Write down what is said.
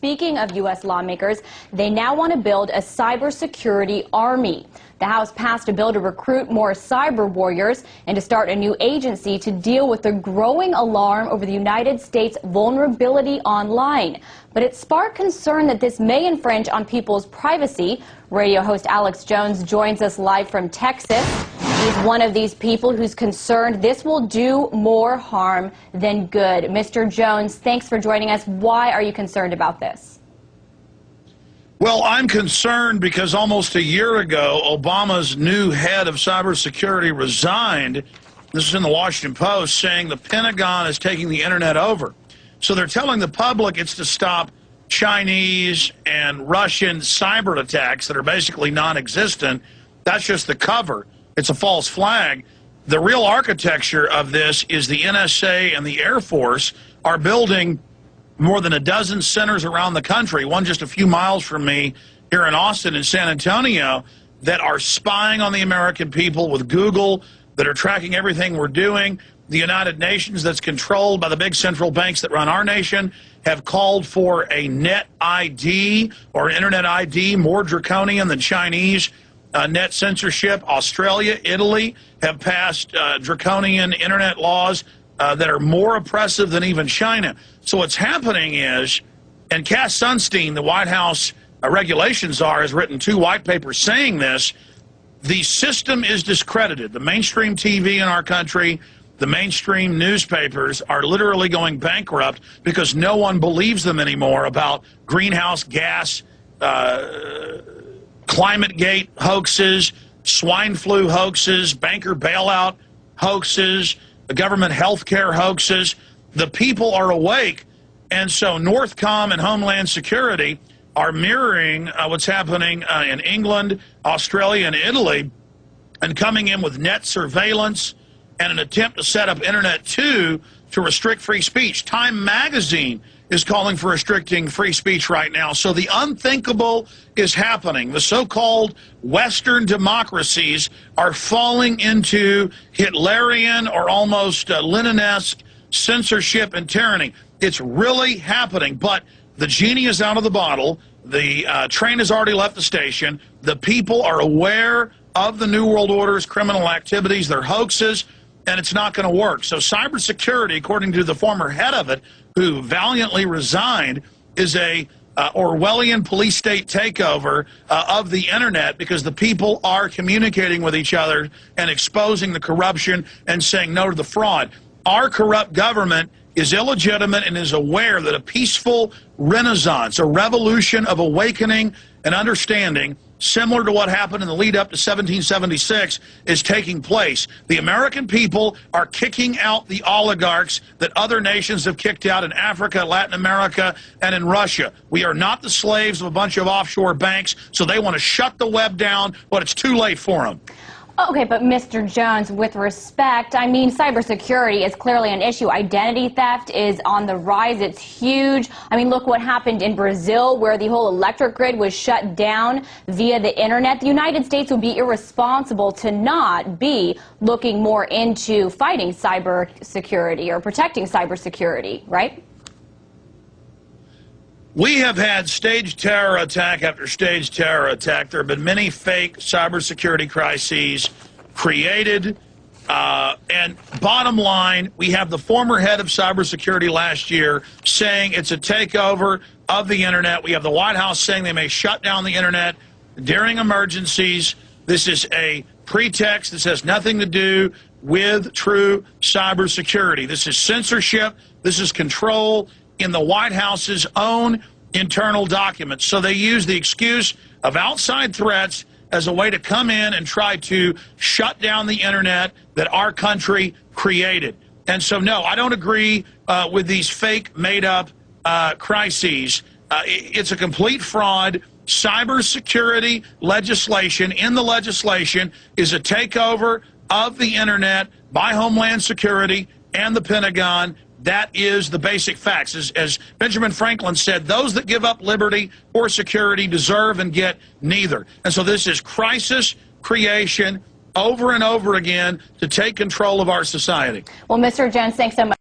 speaking of U.S. lawmakers, they now want to build a cybersecurity army. The House passed a bill to recruit more cyber warriors and to start a new agency to deal with the growing alarm over the United States' vulnerability online. But it sparked concern that this may infringe on people's privacy. Radio host Alex Jones joins us live from Texas. He's one of these people who's concerned this will do more harm than good. Mr. Jones, thanks for joining us. Why are you concerned about this? Well, I'm concerned because almost a year ago, Obama's new head of cybersecurity resigned. This is in the Washington Post, saying the Pentagon is taking the internet over. So they're telling the public it's to stop Chinese and Russian cyber attacks that are basically non-existent. That's just the cover. It's a false flag. The real architecture of this is the NSA and the Air Force are building more than a dozen centers around the country, one just a few miles from me here in Austin and San Antonio, that are spying on the American people with Google, that are tracking everything we're doing. The United Nations, that's controlled by the big central banks that run our nation, have called for a net ID or internet ID more draconian than Chinese net censorship. Australia, Italy have passed draconian internet laws that are more oppressive than even China. So what's happening is, and Cass Sunstein, the White House regulations czar, has written 2 white papers saying this, the system is discredited. The mainstream TV in our country, the mainstream newspapers are literally going bankrupt because no one believes them anymore about greenhouse gas, ClimateGate hoaxes, swine flu hoaxes, banker bailout hoaxes, the government health care hoaxes. The people are awake, and so Northcom and Homeland Security are mirroring what's happening in England, Australia, and Italy, and coming in with net surveillance and an attempt to set up Internet 2 to restrict free speech. Time magazine is calling for restricting free speech right now. So the unthinkable is happening. The so-called Western democracies are falling into Hitlerian or almost Lenin-esque censorship and tyranny. It's really happening, but the genie is out of the bottle. The train has already left the station. The people are aware of the New World Order's criminal activities, their hoaxes, and it's not going to work. So cybersecurity, according to the former head of it, who valiantly resigned, is a Orwellian police state takeover of the internet, because the people are communicating with each other and exposing the corruption and saying no to the fraud. Our corrupt government is illegitimate and is aware that a peaceful renaissance, a revolution of awakening and understanding, similar to what happened in the lead up to 1776, is taking place. The American people are kicking out the oligarchs that other nations have kicked out in Africa, Latin America, and in Russia. We are not the slaves of a bunch of offshore banks, so they want to shut the web down, but it's too late for them. Okay, but Mr. Jones, with respect, I mean, cybersecurity is clearly an issue. Identity theft is on the rise. It's huge. I mean, look what happened in Brazil, where the whole electric grid was shut down via the internet. The United States would be irresponsible to not be looking more into fighting cybersecurity or protecting cybersecurity, right? We have had staged terror attack after staged terror attack. There have been many fake cybersecurity crises created. And bottom line, we have the former head of cybersecurity last year saying it's a takeover of the internet. We have the White House saying they may shut down the internet during emergencies. This is a pretext. This has nothing to do with true cybersecurity. This is censorship. This is control in the White House's own internal documents. So they use the excuse of outside threats as a way to come in and try to shut down the internet that our country created. And so, no, I don't agree with these fake, made-up crises. It's a complete fraud. Cybersecurity legislation, in the legislation, is a takeover of the internet by Homeland Security and the Pentagon. That is the basic facts. As Benjamin Franklin said, those that give up liberty or security deserve and get neither. And so this is crisis creation over and over again to take control of our society. Well, Mr. Jones, thanks so much.